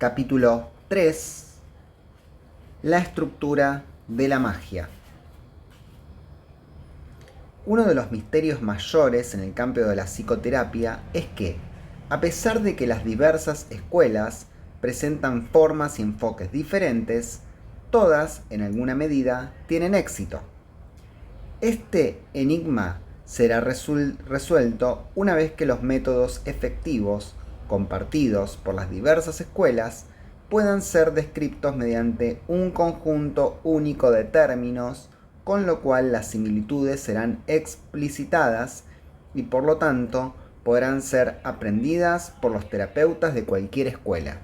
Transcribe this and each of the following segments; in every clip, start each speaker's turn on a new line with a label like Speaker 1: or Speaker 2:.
Speaker 1: Capítulo 3. La estructura de la magia. Uno de los misterios mayores en el campo de la psicoterapia es que, a pesar de que las diversas escuelas presentan formas y enfoques diferentes, todas, en alguna medida, tienen éxito. Este enigma será resuelto una vez que los métodos efectivos compartidos por las diversas escuelas puedan ser descritos mediante un conjunto único de términos, con lo cual las similitudes serán explicitadas y por lo tanto podrán ser aprendidas por los terapeutas de cualquier escuela.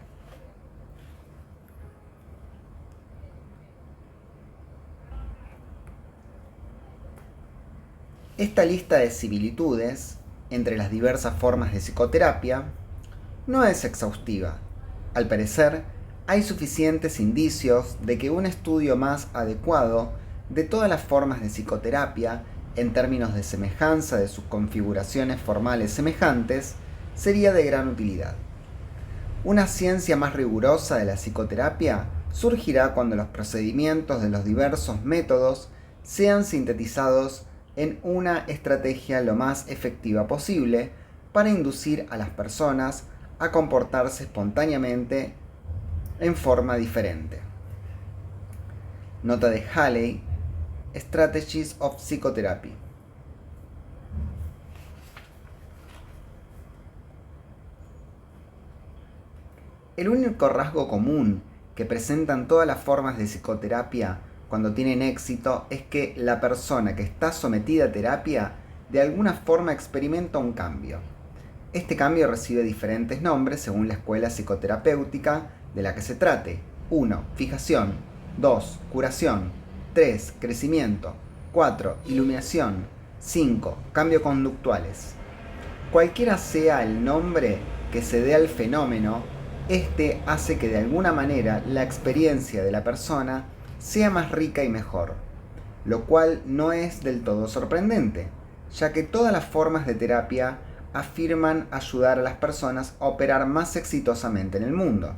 Speaker 1: Esta lista de similitudes entre las diversas formas de psicoterapia no es exhaustiva. Al parecer, hay suficientes indicios de que un estudio más adecuado de todas las formas de psicoterapia, en términos de semejanza de sus configuraciones formales semejantes, sería de gran utilidad. Una ciencia más rigurosa de la psicoterapia surgirá cuando los procedimientos de los diversos métodos sean sintetizados en una estrategia lo más efectiva posible para inducir a las personas a comportarse espontáneamente en forma diferente. Nota de Haley, Strategies of Psychotherapy. El único rasgo común que presentan todas las formas de psicoterapia cuando tienen éxito es que la persona que está sometida a terapia de alguna forma experimenta un cambio. Este cambio recibe diferentes nombres según la escuela psicoterapéutica de la que se trate. 1. Fijación. 2. Curación. 3. Crecimiento. 4. Iluminación. 5. Cambio conductuales. Cualquiera sea el nombre que se dé al fenómeno, este hace que de alguna manera la experiencia de la persona sea más rica y mejor, lo cual no es del todo sorprendente, ya que todas las formas de terapia afirman ayudar a las personas a operar más exitosamente en el mundo.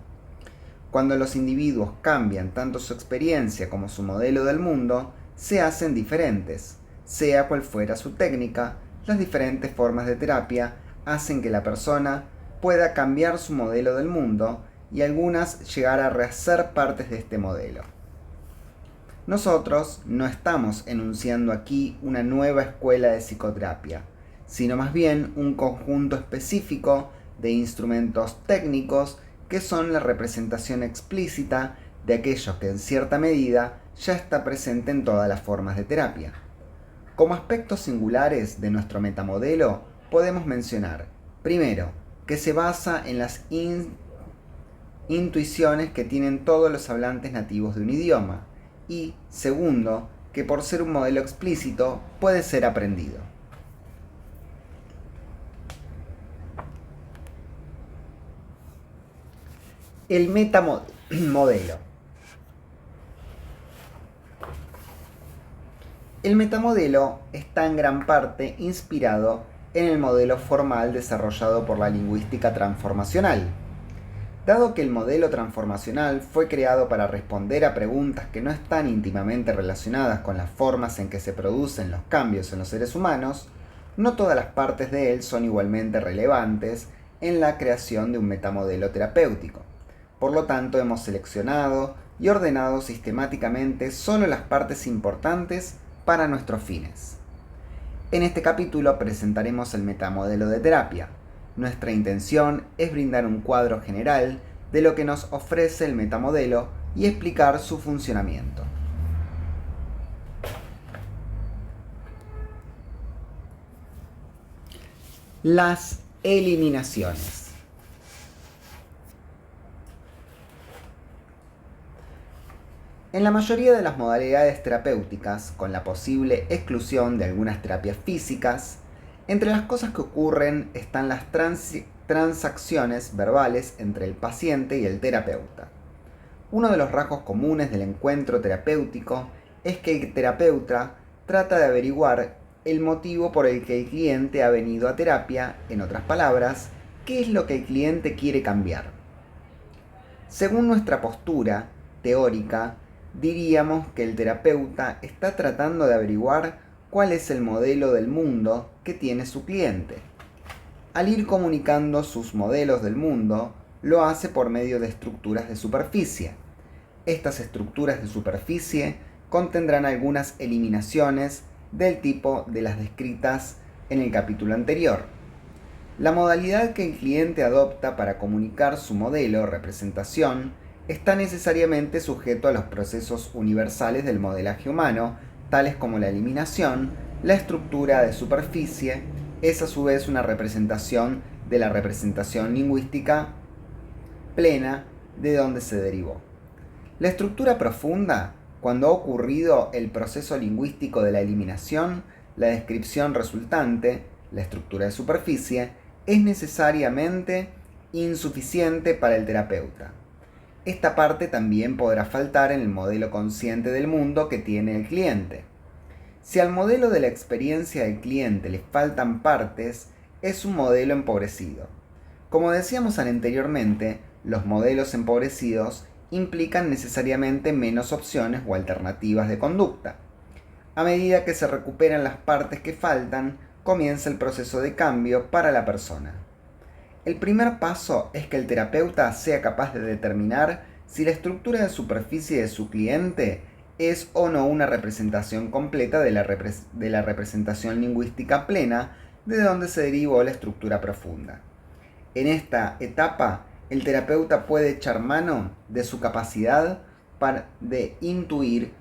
Speaker 1: Cuando los individuos cambian tanto su experiencia como su modelo del mundo, se hacen diferentes. Sea cual fuera su técnica, las diferentes formas de terapia hacen que la persona pueda cambiar su modelo del mundo y algunas llegar a rehacer partes de este modelo. Nosotros no estamos enunciando aquí una nueva escuela de psicoterapia, sino más bien un conjunto específico de instrumentos técnicos que son la representación explícita de aquello que en cierta medida ya está presente en todas las formas de terapia. Como aspectos singulares de nuestro metamodelo podemos mencionar, primero, que se basa en las intuiciones que tienen todos los hablantes nativos de un idioma, y segundo, que por ser un modelo explícito puede ser aprendido. El metamodelo. El metamodelo está en gran parte inspirado en el modelo formal desarrollado por la lingüística transformacional. Dado que el modelo transformacional fue creado para responder a preguntas que no están íntimamente relacionadas con las formas en que se producen los cambios en los seres humanos, no todas las partes de él son igualmente relevantes en la creación de un metamodelo terapéutico. Por lo tanto, hemos seleccionado y ordenado sistemáticamente solo las partes importantes para nuestros fines. En este capítulo presentaremos el metamodelo de terapia. Nuestra intención es brindar un cuadro general de lo que nos ofrece el metamodelo y explicar su funcionamiento. Las eliminaciones. En la mayoría de las modalidades terapéuticas, con la posible exclusión de algunas terapias físicas, entre las cosas que ocurren están las transacciones verbales entre el paciente y el terapeuta. Uno de los rasgos comunes del encuentro terapéutico es que el terapeuta trata de averiguar el motivo por el que el cliente ha venido a terapia, en otras palabras, qué es lo que el cliente quiere cambiar. Según nuestra postura teórica, diríamos que el terapeuta está tratando de averiguar cuál es el modelo del mundo que tiene su cliente. Al ir comunicando sus modelos del mundo, lo hace por medio de estructuras de superficie. Estas estructuras de superficie contendrán algunas eliminaciones del tipo de las descritas en el capítulo anterior. La modalidad que el cliente adopta para comunicar su modelo o representación está necesariamente sujeto a los procesos universales del modelaje humano, tales como la eliminación. La estructura de superficie es a su vez una representación de la representación lingüística plena de donde se derivó. La estructura profunda, cuando ha ocurrido el proceso lingüístico de la eliminación, la descripción resultante, la estructura de superficie, es necesariamente insuficiente para el terapeuta. Esta parte también podrá faltar en el modelo consciente del mundo que tiene el cliente. Si al modelo de la experiencia del cliente le faltan partes, es un modelo empobrecido. Como decíamos anteriormente, los modelos empobrecidos implican necesariamente menos opciones o alternativas de conducta. A medida que se recuperan las partes que faltan, comienza el proceso de cambio para la persona. El primer paso es que el terapeuta sea capaz de determinar si la estructura de superficie de su cliente es o no una representación completa de la representación lingüística plena de donde se derivó la estructura profunda. En esta etapa, el terapeuta puede echar mano de su capacidad de intuir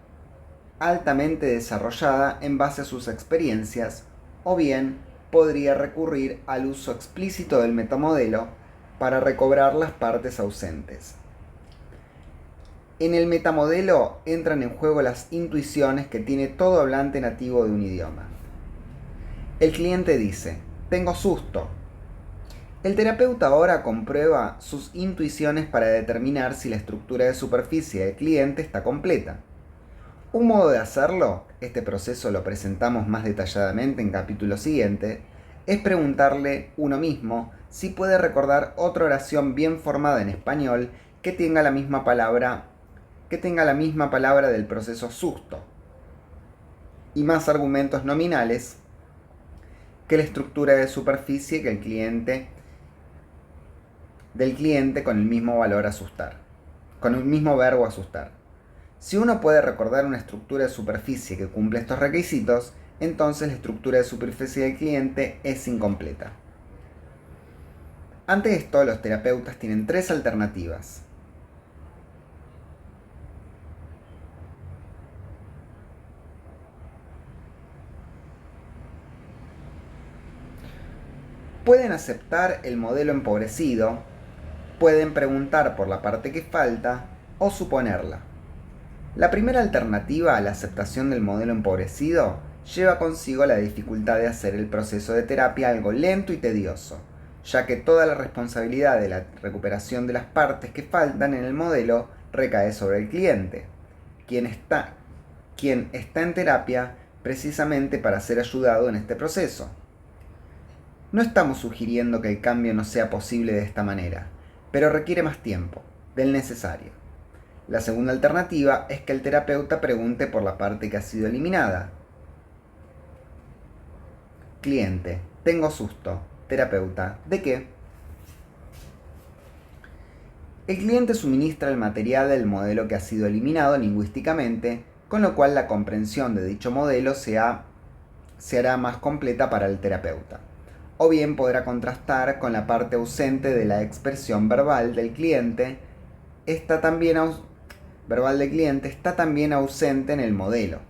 Speaker 1: altamente desarrollada en base a sus experiencias, o bien podría recurrir al uso explícito del metamodelo para recobrar las partes ausentes. En el metamodelo entran en juego las intuiciones que tiene todo hablante nativo de un idioma. El cliente dice: tengo susto. El terapeuta ahora comprueba sus intuiciones para determinar si la estructura de superficie del cliente está completa. Un modo de hacerlo, este proceso lo presentamos más detalladamente en capítulo siguiente, es preguntarle uno mismo si puede recordar otra oración bien formada en español que tenga la misma palabra del proceso susto y más argumentos nominales que la estructura de superficie del cliente con el mismo valor asustar, con el mismo verbo asustar. Si uno puede recordar una estructura de superficie que cumple estos requisitos, entonces la estructura de superficie del cliente es incompleta. Ante esto, los terapeutas tienen tres alternativas. Pueden aceptar el modelo empobrecido, pueden preguntar por la parte que falta o suponerla. La primera alternativa a la aceptación del modelo empobrecido lleva consigo la dificultad de hacer el proceso de terapia algo lento y tedioso, ya que toda la responsabilidad de la recuperación de las partes que faltan en el modelo recae sobre el cliente, quien está en terapia precisamente para ser ayudado en este proceso. No estamos sugiriendo que el cambio no sea posible de esta manera, pero requiere más tiempo, del necesario. La segunda alternativa es que el terapeuta pregunte por la parte que ha sido eliminada. Cliente: tengo susto. Terapeuta: ¿de qué? El cliente suministra el material del modelo que ha sido eliminado lingüísticamente, con lo cual la comprensión de dicho modelo se hará más completa para el terapeuta. O bien podrá contrastar con la parte ausente de la expresión verbal del cliente. Está también ausente en el modelo.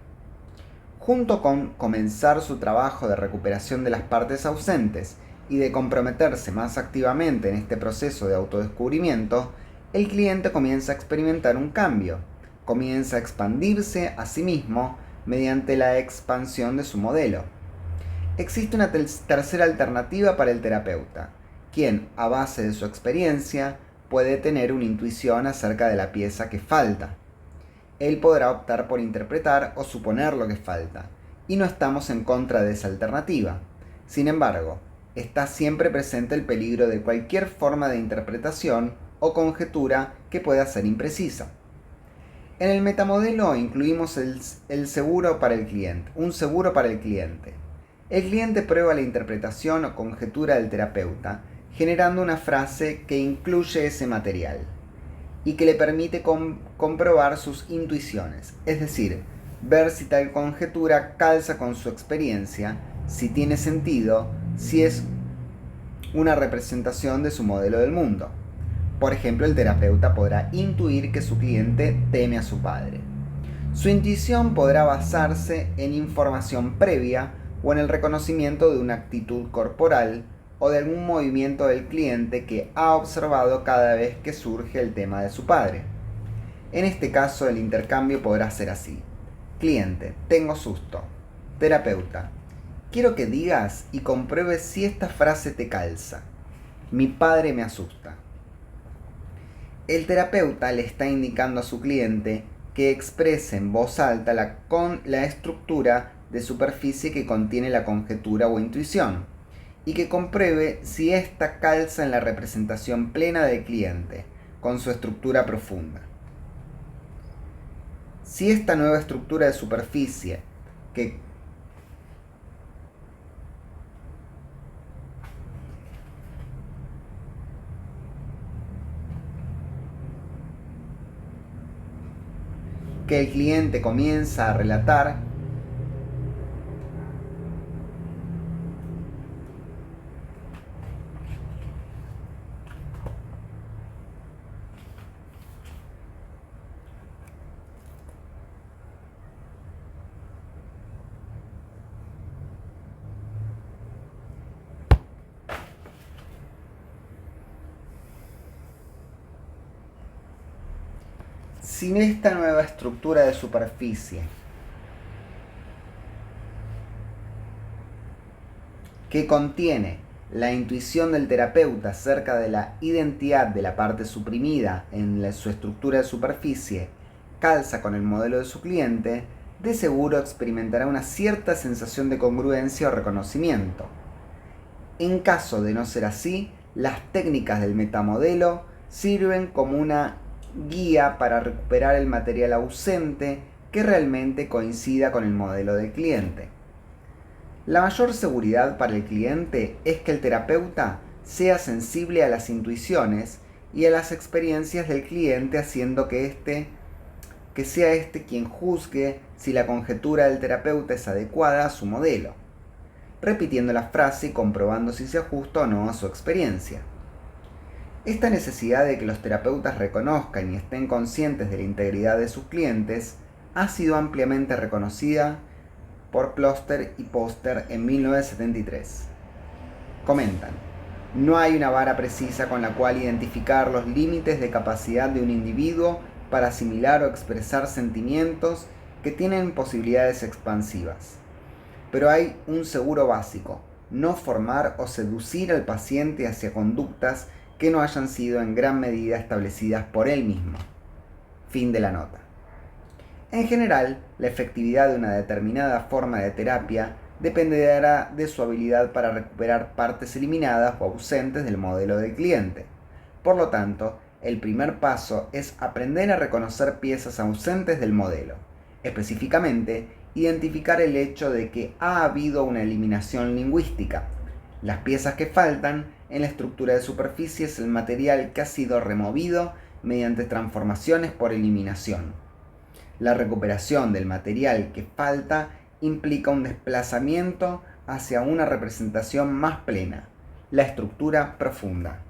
Speaker 1: Junto con comenzar su trabajo de recuperación de las partes ausentes y de comprometerse más activamente en este proceso de autodescubrimiento, el cliente comienza a experimentar un cambio, comienza a expandirse a sí mismo mediante la expansión de su modelo. Existe una tercera alternativa para el terapeuta, quien, a base de su experiencia, puede tener una intuición acerca de la pieza que falta. Él podrá optar por interpretar o suponer lo que falta, y no estamos en contra de esa alternativa. Sin embargo, está siempre presente el peligro de cualquier forma de interpretación o conjetura que pueda ser imprecisa. En el metamodelo incluimos el seguro para el cliente, un seguro para el cliente. El cliente prueba la interpretación o conjetura del terapeuta, generando una frase que incluye ese material y que le permite comprobar sus intuiciones, es decir, ver si tal conjetura calza con su experiencia, si tiene sentido, si es una representación de su modelo del mundo. Por ejemplo, el terapeuta podrá intuir que su cliente teme a su padre. Su intuición podrá basarse en información previa o en el reconocimiento de una actitud corporal o de algún movimiento del cliente que ha observado cada vez que surge el tema de su padre. En este caso, el intercambio podrá ser así. Cliente, tengo susto. Terapeuta, quiero que digas y compruebes si esta frase te calza. Mi padre me asusta. El terapeuta le está indicando a su cliente que exprese en voz alta la estructura de superficie que contiene la conjetura o intuición y que compruebe si ésta calza en la representación plena del cliente, con su estructura profunda. Si esta nueva estructura de superficie que el cliente comienza a relatar sin esta nueva estructura de superficie que contiene la intuición del terapeuta acerca de la identidad de la parte suprimida en su estructura de superficie calza con el modelo de su cliente, de seguro experimentará una cierta sensación de congruencia o reconocimiento. En caso de no ser así, las técnicas del metamodelo sirven como una guía para recuperar el material ausente que realmente coincida con el modelo del cliente. La mayor seguridad para el cliente es que el terapeuta sea sensible a las intuiciones y a las experiencias del cliente, haciendo que sea éste quien juzgue si la conjetura del terapeuta es adecuada a su modelo, repitiendo la frase y comprobando si se ajusta o no a su experiencia. Esta necesidad de que los terapeutas reconozcan y estén conscientes de la integridad de sus clientes ha sido ampliamente reconocida por Ploster y Poster en 1973. Comentan: no hay una vara precisa con la cual identificar los límites de capacidad de un individuo para asimilar o expresar sentimientos que tienen posibilidades expansivas. Pero hay un seguro básico: no formar o seducir al paciente hacia conductas que no hayan sido en gran medida establecidas por él mismo. Fin de la nota. En general, la efectividad de una determinada forma de terapia dependerá de su habilidad para recuperar partes eliminadas o ausentes del modelo del cliente. Por lo tanto, el primer paso es aprender a reconocer piezas ausentes del modelo. Específicamente, identificar el hecho de que ha habido una eliminación lingüística. Las piezas que faltan en la estructura de superficie es el material que ha sido removido mediante transformaciones por eliminación. La recuperación del material que falta implica un desplazamiento hacia una representación más plena, la estructura profunda.